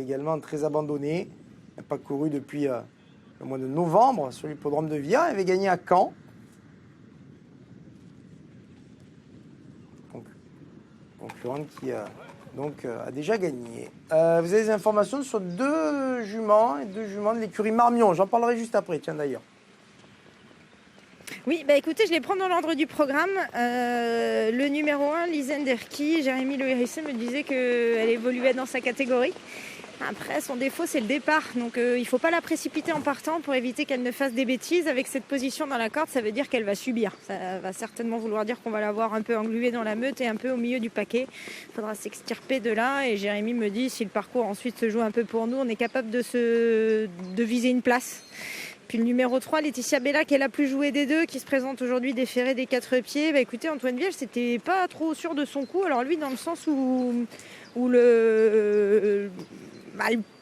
également très abandonnée. Elle n'a pas couru depuis le mois de novembre sur l'hippodrome de Via. Elle avait gagné à Caen. Concurrente qui a déjà gagné. Vous avez des informations sur deux juments de l'écurie Marmion. J'en parlerai juste après, tiens d'ailleurs. Oui, bah écoutez, je les prends dans l'ordre du programme. Le numéro 1, Lizen Derki, Jérémy Loïrissé me disait qu'elle évoluait dans sa catégorie. Après, son défaut, c'est le départ. Donc, il ne faut pas la précipiter en partant pour éviter qu'elle ne fasse des bêtises. Avec cette position dans la corde, ça veut dire qu'elle va subir. Ça va certainement vouloir dire qu'on va la voir un peu engluée dans la meute et un peu au milieu du paquet. Il faudra s'extirper de là. Et Jérémy me dit, si le parcours ensuite se joue un peu pour nous, on est capable de viser une place. Puis le numéro 3, Laetitia Bella, qui est la plus jouée des deux, qui se présente aujourd'hui déférée des 4 pieds. Bah, écoutez, Antoine Vielle, c'était pas trop sûr de son coup. Alors lui, dans le sens où le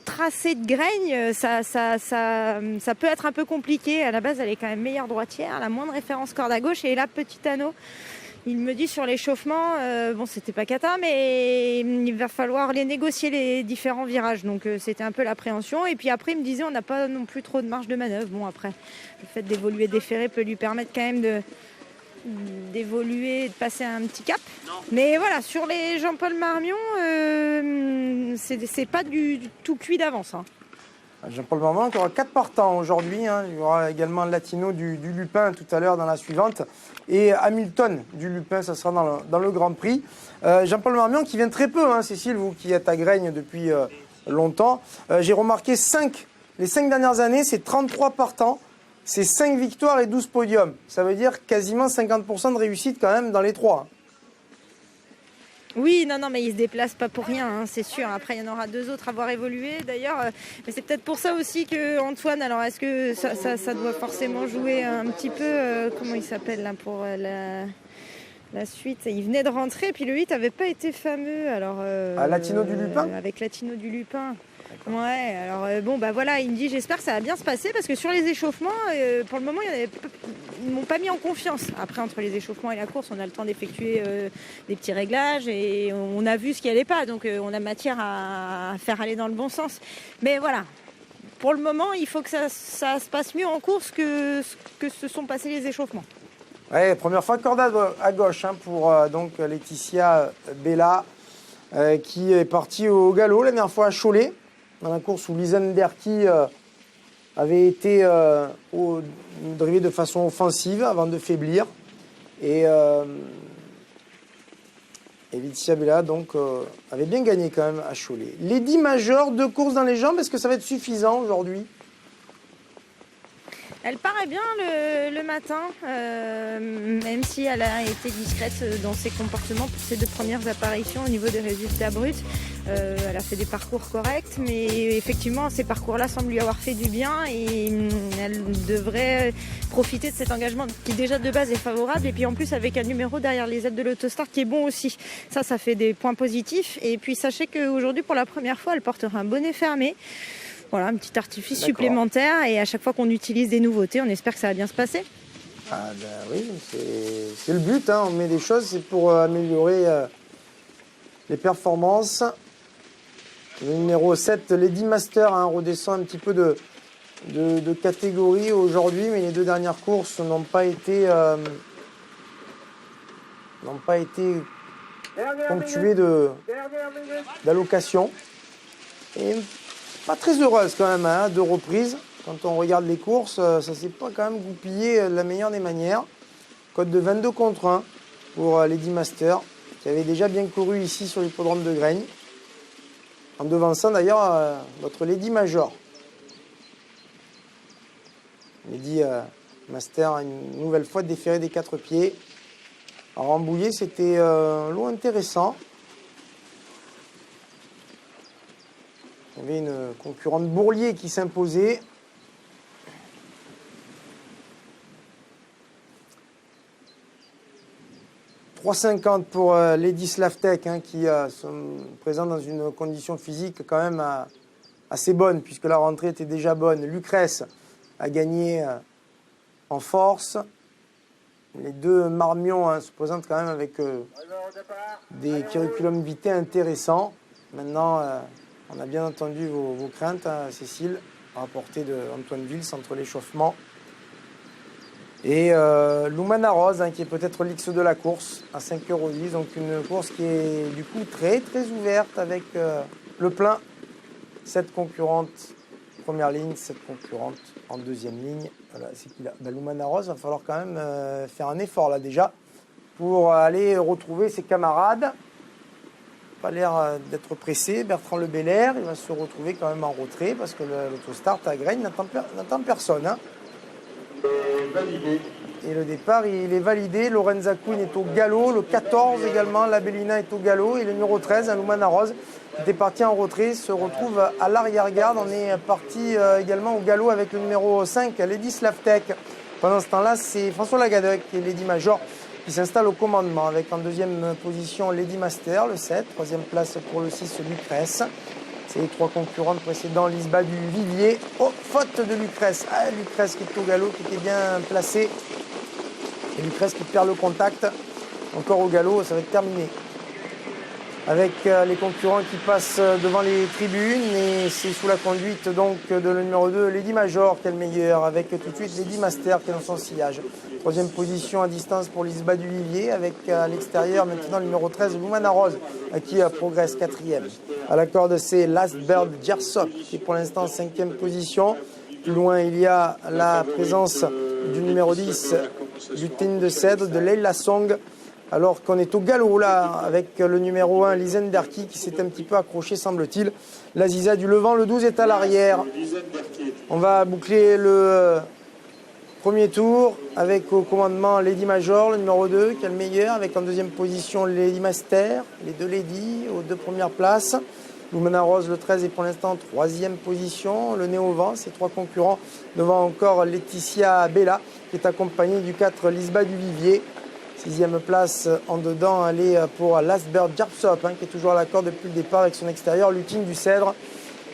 tracé de Graigne, ça peut être un peu compliqué. À la base, elle est quand même meilleure droitière, elle a moins de référence corde à gauche. Et là, petit anneau, il me dit sur l'échauffement, bon, c'était pas cata, mais il va falloir les négocier les différents virages. Donc c'était un peu l'appréhension. Et puis après, il me disait, on n'a pas non plus trop de marge de manœuvre. Bon, après, le fait d'évoluer déféré peut lui permettre quand même d'évoluer et de passer un petit cap. Mais voilà, sur les Jean-Paul Marmion, c'est pas du tout cuit d'avance. Hein. Jean-Paul Marmion qui aura 4 partants aujourd'hui. Hein. Il y aura également Latino du Lupin tout à l'heure dans la suivante. Et Hamilton du Lupin, ça sera dans le Grand Prix. Jean-Paul Marmion qui vient très peu, hein, Cécile, vous qui êtes à Graigne depuis longtemps. J'ai remarqué les 5 dernières années, c'est 33 partants. C'est 5 victoires et 12 podiums. Ça veut dire quasiment 50% de réussite quand même dans les 3. Oui, non, mais il se déplace pas pour rien, hein, c'est sûr. Après, il y en aura 2 autres à voir évoluer. D'ailleurs, mais c'est peut-être pour ça aussi que Antoine, alors est-ce que ça doit forcément jouer un petit peu, comment il s'appelle là pour la suite? Il venait de rentrer, puis le 8 avait pas été fameux. Alors, Latino du Lupin avec Latino du Lupin. Ouais, alors bon, bah voilà, il me dit j'espère que ça va bien se passer parce que sur les échauffements, pour le moment, ils m'ont pas mis en confiance. Après, entre les échauffements et la course, on a le temps d'effectuer des petits réglages et on a vu ce qui allait pas, donc on a matière à faire aller dans le bon sens. Mais voilà, pour le moment, il faut que ça se passe mieux en course que se sont passés les échauffements. Ouais, première fois corde à gauche hein, pour donc Laetitia Bella qui est partie au galop la dernière fois à Cholet. Dans la course où Lizen Derki avait été drivé de façon offensive avant de faiblir. Et Laetitia Bella donc, avait bien gagné quand même à Cholet. Les 10 majors, 2 courses dans les jambes, est-ce que ça va être suffisant aujourd'hui ? Elle paraît bien le matin, même si elle a été discrète dans ses comportements pour ses 2 premières apparitions au niveau des résultats bruts. Elle a fait des parcours corrects, mais effectivement, ces parcours-là semblent lui avoir fait du bien et elle devrait profiter de cet engagement qui déjà de base est favorable. Et puis en plus, avec un numéro derrière les ailes de l'Autostart qui est bon aussi. Ça fait des points positifs. Et puis sachez qu'aujourd'hui, pour la première fois, elle portera un bonnet fermé. Voilà, un petit artifice supplémentaire et à chaque fois qu'on utilise des nouveautés, on espère que ça va bien se passer. Ah ben oui, c'est le but, hein. On met des choses, c'est pour améliorer les performances. Le numéro 7, Lady Master, hein, redescend un petit peu de catégorie aujourd'hui, mais les 2 dernières courses n'ont pas été ponctuées d'allocation. Et pas très heureuse quand même, hein, 2 reprises. Quand on regarde les courses, ça ne s'est pas quand même goupillé de la meilleure des manières. Code de 22 contre 1 pour Lady Master, qui avait déjà bien couru ici sur l'hippodrome de Graigne. En devançant d'ailleurs notre Lady Major. Lady Master, une nouvelle fois déféré des 4 pieds. À Rambouillet, c'était un lot intéressant. Il y avait une concurrente Bourlier qui s'imposait. « 3,50 pour Lady Slavtek hein, qui sont présents dans une condition physique quand même assez bonne puisque la rentrée était déjà bonne. Lucrèce a gagné en force. Les 2 Marmion hein, se présentent quand même avec des curriculum vitae intéressants. Maintenant, On a bien entendu vos craintes, hein, Cécile, rapportées d'Antoine Vils entre l'échauffement. Et Lumana Rose, hein, qui est peut-être l'X de la course, à 5,10 €. Donc une course qui est du coup très ouverte avec le plein. 7 concurrentes première ligne, 7 concurrentes en deuxième ligne. Voilà, c'est qu'il a. Lumana Rose, va falloir quand même faire un effort là déjà pour aller retrouver ses camarades. Pas l'air d'être pressé. Bertrand Le Belair, il va se retrouver quand même en retrait parce que l'autostart à Graines n'attend personne. Hein. Et le départ, il est validé. Lorenza Kuhn est au galop. Le 14 également, la Bellina est au galop. Et le numéro 13, Lumana Rose, qui était parti en retrait, se retrouve à l'arrière-garde. On est parti également au galop avec le numéro 5, Lady Slavtek. Pendant ce temps-là, c'est François Lagadec et Lady Major qui s'installe au commandement avec en deuxième position Lady Master, le 7. Troisième place pour le 6, Lucrèce. C'est les 3 concurrentes précédents, Lisba du Vivier. Oh, faute de Lucrèce. Ah, Lucrèce qui est au galop, qui était bien placée. Et Lucrèce qui perd le contact. Encore au galop, ça va être terminé. Avec les concurrents qui passent devant les tribunes. Et c'est sous la conduite donc de le numéro 2, Lady Major, qui est le meilleur. Avec tout de suite Lady Master qui est dans son sillage. Troisième position à distance pour Lisba du Vivier. Avec à l'extérieur maintenant le numéro 13, Lumana Rose, qui progresse 4e. À la corde, c'est Last Bird Gersop qui est pour l'instant 5e position. Plus loin, il y a la présence du numéro 10, du Tin de Cèdre, de Leila Song. Alors qu'on est au galop là, avec le numéro 1, Lizen Derki, qui s'est un petit peu accroché, semble-t-il. La Ziza du Levant, le 12 est à l'arrière. On va boucler le premier tour avec au commandement Lady Major, le numéro 2, qui est le meilleur, avec en deuxième position Lady Master, les 2 Lady aux 2 premières places. Lumana Rose, le 13, est pour l'instant 3e position. Le nez au vent, ses 3 concurrents. Devant encore Laetitia Bella, qui est accompagnée du 4, Lisba du Vivier. 6e place en dedans, elle est pour Last Bird Gersop, hein, qui est toujours à la corde depuis le départ avec son extérieur, Lutine du Cèdre.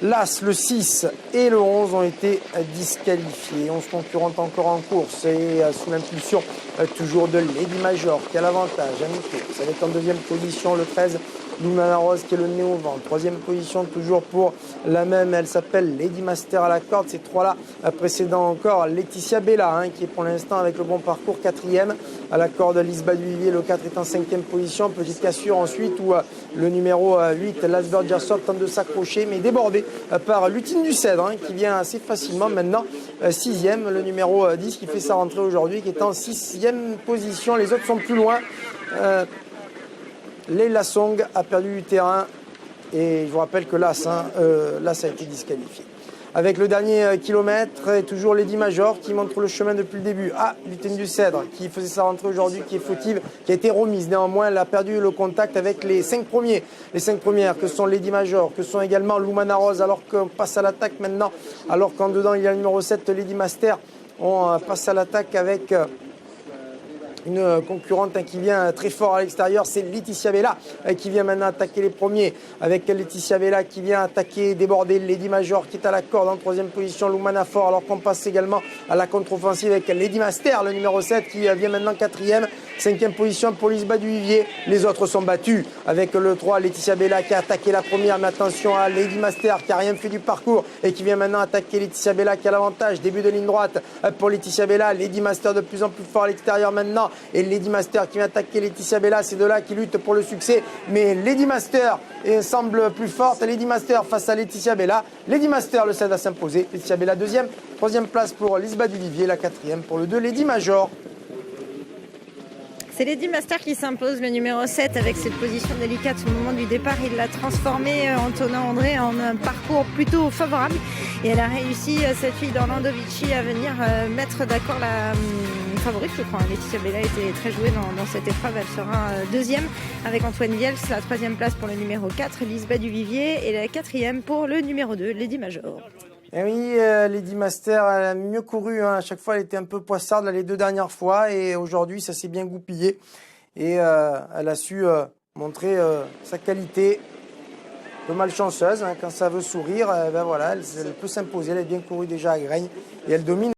L'As, le 6 et le 11 ont été disqualifiés. 11 concurrentes encore en course et sous l'impulsion toujours de Lady Major qui a l'avantage. Ça va être en deuxième position le 13, Lumana Rose qui est le nez au vent. Troisième position toujours pour la même, elle s'appelle Lady Master à la corde. Ces 3-là précédant encore Laetitia Bella, hein, qui est pour l'instant avec le bon parcours 4e. À la corde, Lisba du Vivier, le 4 est en 5e position. Petite cassure ensuite où le numéro 8, Lasbert Gersop, tente de s'accrocher mais débordé par Lutine du Cèdre, hein, qui vient assez facilement maintenant 6e. Le numéro 10 qui fait sa rentrée aujourd'hui, qui est en 6e position. Les autres sont plus loin. Leila Song a perdu du terrain et je vous rappelle que l'As a été disqualifié. Avec le dernier kilomètre, et toujours Lady Major qui montre le chemin depuis le début. Ah, Lutine du Cèdre qui faisait sa rentrée aujourd'hui, qui est fautive, qui a été remise. Néanmoins, elle a perdu le contact avec les 5 premiers. Les 5 premières que sont Lady Major, que sont également Lumana Rose, alors qu'on passe à l'attaque maintenant. Alors qu'en dedans, il y a le numéro 7, Lady Master. On passe à l'attaque avec une concurrente qui vient très fort à l'extérieur, c'est Laetitia Bella qui vient maintenant attaquer les premiers, avec Laetitia Bella qui vient attaquer, déborder Lady Major qui est à la corde en 3e position, Lumana Fort, alors qu'on passe également à la contre-offensive avec Lady Master, le numéro 7 qui vient maintenant 4e, 5e position pour Lisba du Vivier. Les autres sont battus avec le 3, Laetitia Bella qui a attaqué la première, mais attention à Lady Master qui a rien fait du parcours et qui vient maintenant attaquer Laetitia Bella qui a l'avantage. Début de ligne droite pour Laetitia Bella, Lady Master de plus en plus fort à l'extérieur maintenant. Et Lady Master qui vient attaquer Laetitia Bella, c'est de là qui lutte pour le succès. Mais Lady Master semble plus forte. Lady Master face à Laetitia Bella. Lady Master le 7 à s'imposer. Laetitia Bella 2e. 3e place pour Lisba du Vivier. La 4e pour le 2 Lady Major. C'est Lady Master qui s'impose, le numéro 7, avec cette position délicate au moment du départ. Il l'a transformé, Antonin André, en un parcours plutôt favorable. Et elle a réussi, cette fille d'Orlandovici, à venir mettre d'accord la favorite, je crois. Laetitia Bella était très jouée dans cette épreuve. Elle sera 2e avec Antoine Viels. La 3e place pour le numéro 4, Lisba du Vivier. Et la 4e pour le numéro 2, Lady Major. Et oui, Lady Master, elle a mieux couru. Hein. À chaque fois, elle était un peu poissarde les 2 dernières fois. Et aujourd'hui, ça s'est bien goupillé. Et elle a su montrer sa qualité. Un peu malchanceuse, hein. Quand ça veut sourire, ben voilà, elle peut s'imposer. Elle a bien couru déjà à Graines. Et elle domine.